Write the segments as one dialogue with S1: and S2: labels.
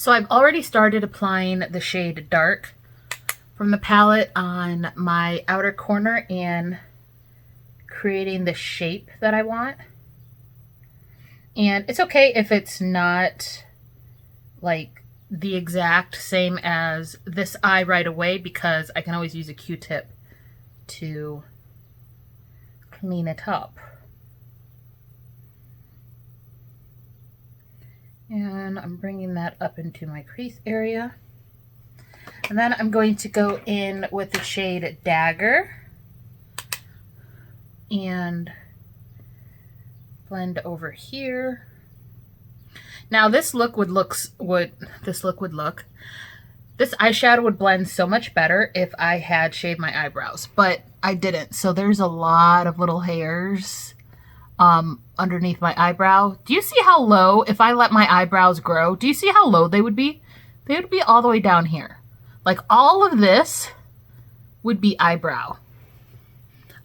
S1: So I've already started applying the shade Dark from the palette on my outer corner and creating the shape that I want. And it's okay if it's not like the exact same as this eye right away, because I can always use a Q-tip to clean it up. And I'm bringing that up into my crease area. And then I'm going to go in with the shade Dagger and blend over here. Now this eyeshadow would blend so much better if I had shaved my eyebrows, but I didn't. So there's a lot of little hairs underneath my eyebrow. Do you see how low, if I let my eyebrows grow, do you see how low they would be? They would be all the way down here. Like all of this would be eyebrow.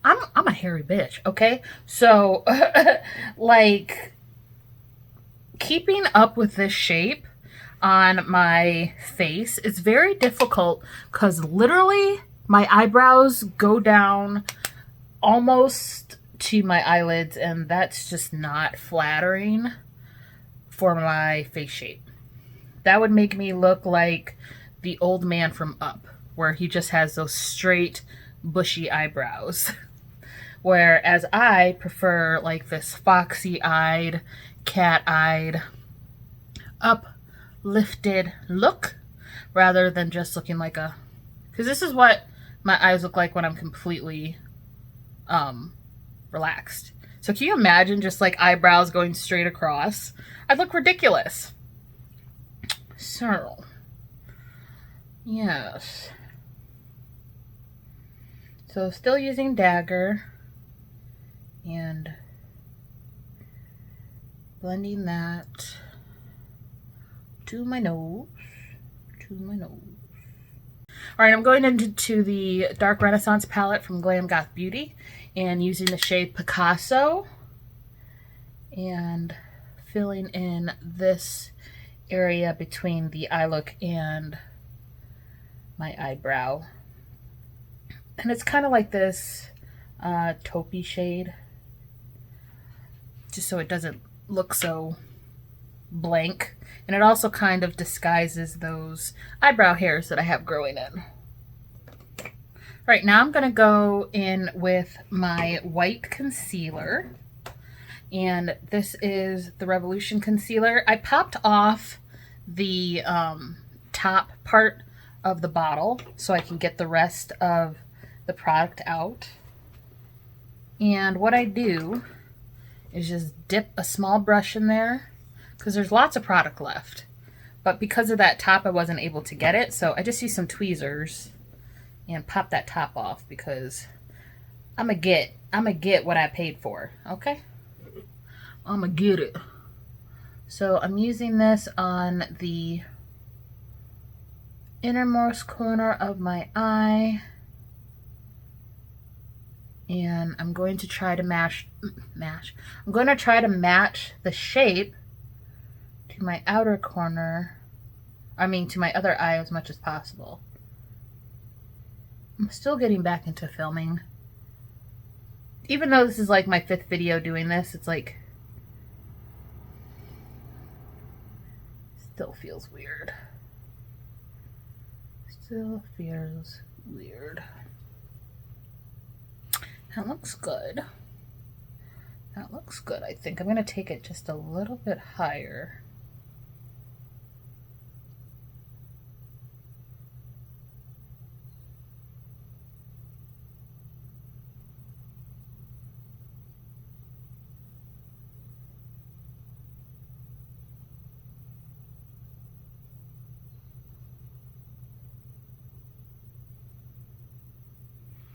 S1: I'm a hairy bitch, okay? So like keeping up with this shape on my face is very difficult because literally my eyebrows go down almost to my eyelids, and that's just not flattering for my face shape. That would make me look like the old man from Up, where he just has those straight bushy eyebrows. Whereas I prefer like this foxy-eyed, cat-eyed, uplifted look rather than just looking like a, because this is what my eyes look like when I'm completely relaxed. So can you imagine just like eyebrows going straight across? I'd look ridiculous. So, yes. So still using Dagger and blending that to my nose, All right, I'm going into the Dark Renaissance palette from Glam, Goth Beauty and using the shade Picasso and filling in this area between the eye look and my eyebrow. And it's kind of like this taupey shade, just so it doesn't look so blank. And it also kind of disguises those eyebrow hairs that I have growing in. All right, now I'm going to go in with my white concealer. And this is the Revolution concealer. I popped off the top part of the bottle so I can get the rest of the product out. And what I do is just dip a small brush in there because there's lots of product left. But because of that top, I wasn't able to get it. So I just use some tweezers and pop that top off because I'm gonna get what I paid for, okay? I'm gonna get it. So I'm using this on the innermost corner of my eye. And I'm going to try to I'm going to try to match the shape to my outer corner. I mean, to my other eye as much as possible. I'm still getting back into filming. Even though this is like my 5th video doing this, it's like, still feels weird. Still feels weird. That looks good. That looks good, I think. I'm going to take it just a little bit higher.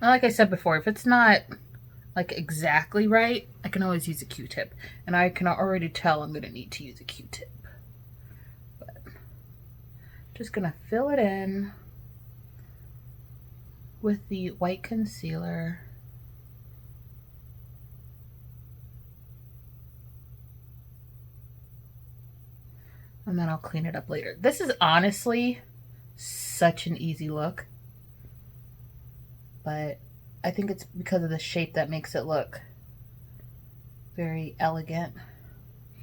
S1: Like I said before, if it's not like exactly right, I can always use a Q-tip. And I can already tell I'm going to need to use a Q-tip. But just going to fill it in with the white concealer. And then I'll clean it up later. This is honestly such an easy look, but I think it's because of the shape that makes it look very elegant.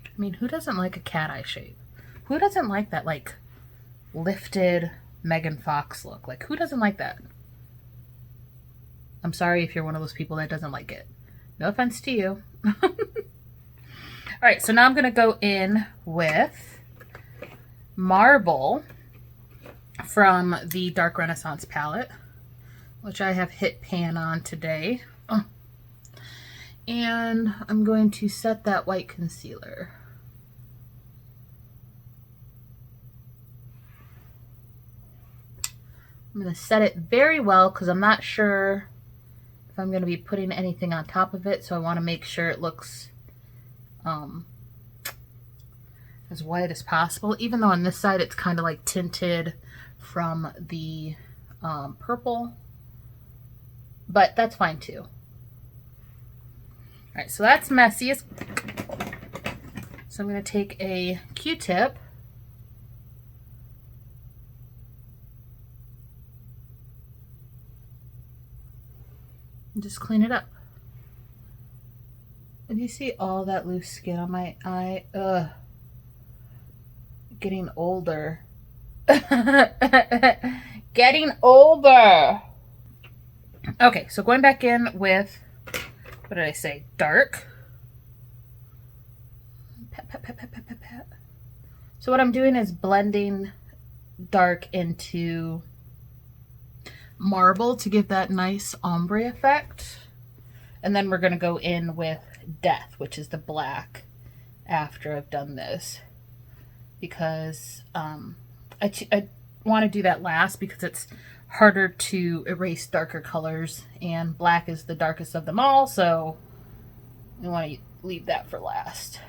S1: I mean, who doesn't like a cat eye shape? Who doesn't like that, like, lifted Megan Fox look? Like, who doesn't like that? I'm sorry if you're one of those people that doesn't like it. No offense to you. All right, so now I'm going to go in with Marble from the Dark Renaissance palette, which I have hit pan on today. And I'm going to set that white concealer. I'm going to set it very well because I'm not sure if I'm going to be putting anything on top of it, so I want to make sure it looks as white as possible, even though on this side it's kind of like tinted from the purple, but that's fine too. All right, so that's messy. So I'm going to take a Q-tip and just clean it up. And you see all that loose skin on my eye? Ugh. Getting older. Getting older. Okay, so going back in with, what did I say? Dark. Pat, pat, pat, pat, pat, pat, pat. So what I'm doing is blending dark into Marble to give that nice ombre effect. And then we're going to go in with Death, which is the black, after I've done this. Because I want to do that last because it's harder to erase darker colors. And black is the darkest of them all, so we want to leave that for last.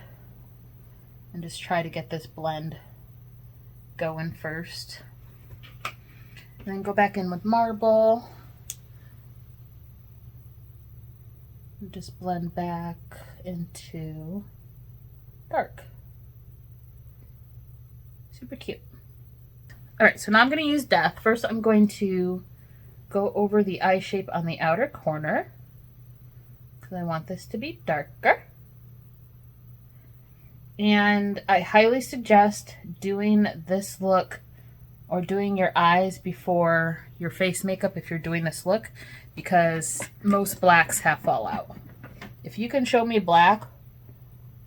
S1: And just try to get this blend going first. And then go back in with Marble. And just blend back into dark. Super cute. Alright, so now I'm going to use Death. First I'm going to go over the eye shape on the outer corner, because I want this to be darker. And I highly suggest doing this look or doing your eyes before your face makeup if you're doing this look, because most blacks have fallout. If you can show me black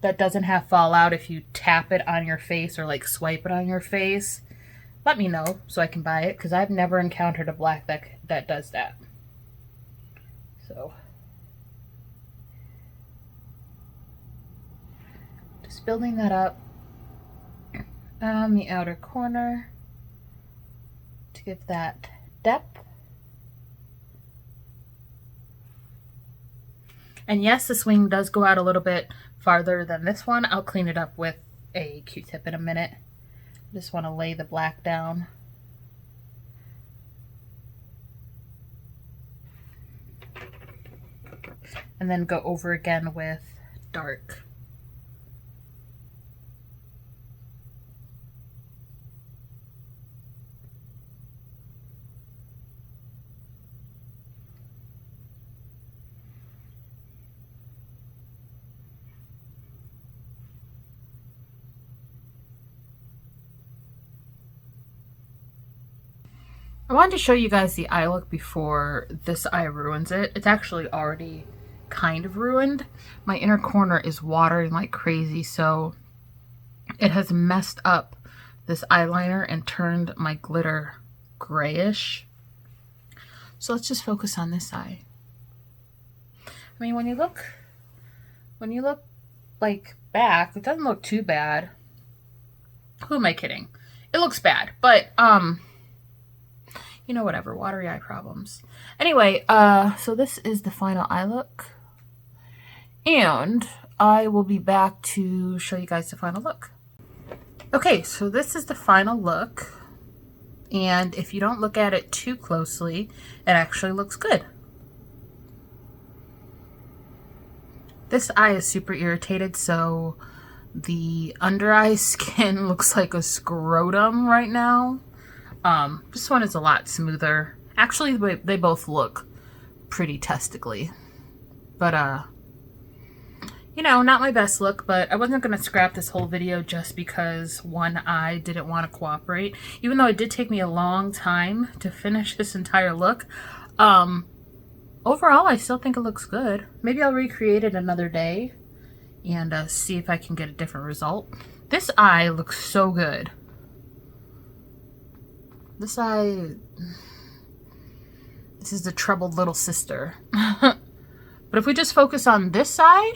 S1: that doesn't have fallout if you tap it on your face or like swipe it on your face, let me know so I can buy it, because I've never encountered a black that does that. So just building that up on the outer corner to give that depth. And yes, this wing does go out a little bit farther than this one. I'll clean it up with a Q-tip in a minute. I just want to lay the black down. And then go over again with dark. I wanted to show you guys the eye look before this eye ruins it. It's actually already kind of ruined. My inner corner is watering like crazy, so it has messed up this eyeliner and turned my glitter grayish. So let's just focus on this eye. I mean, when you look like back, it doesn't look too bad. Who am I kidding? It looks bad, but you know, whatever, watery eye problems. Anyway, so this is the final eye look, and I will be back to show you guys the final look. Okay, so this is the final look, and if you don't look at it too closely, it actually looks good. This eye is super irritated, so The under eye skin looks like a scrotum right now. This one is a lot smoother. Actually, they both look pretty testicly. But, you know, not my best look, but I wasn't going to scrap this whole video just because one eye didn't want to cooperate. Even though it did take me a long time to finish this entire look. Overall, I still think it looks good. Maybe I'll recreate it another day and see if I can get a different result. This eye looks so good. This eye... This is the troubled little sister. But if we just focus on this side,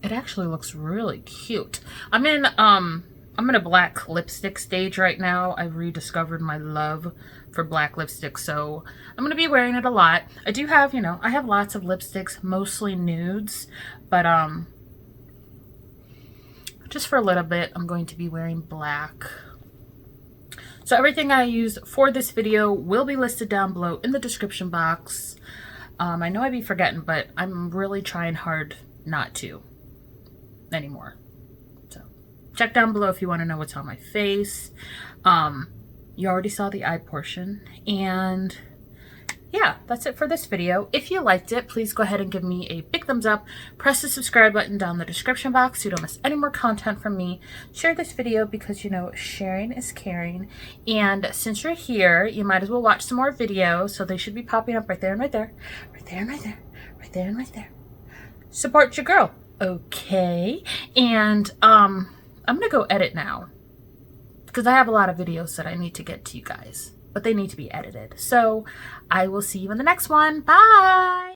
S1: it actually looks really cute. I'm in a black lipstick stage right now. I've rediscovered my love for black lipstick, so I'm going to be wearing it a lot. I do have, you know, I have lots of lipsticks, mostly nudes, but just for a little bit, I'm going to be wearing black. So everything I used for this video will be listed down below in the description box. I know I'd be forgetting, but I'm really trying hard not to anymore. So check down below if you want to know what's on my face. You already saw the eye portion, and yeah, that's it for this video. If you liked it, please go ahead and give me a big thumbs up. Press the subscribe button down in the description box so you don't miss any more content from me. Share this video because, you know, sharing is caring. And since you're here, you might as well watch some more videos. So they should be popping up right there and right there. Right there and right there. Right there and right there. Support your girl. Okay. And I'm going to go edit now, because I have a lot of videos that I need to get to you guys, but they need to be edited. So I will see you in the next one. Bye.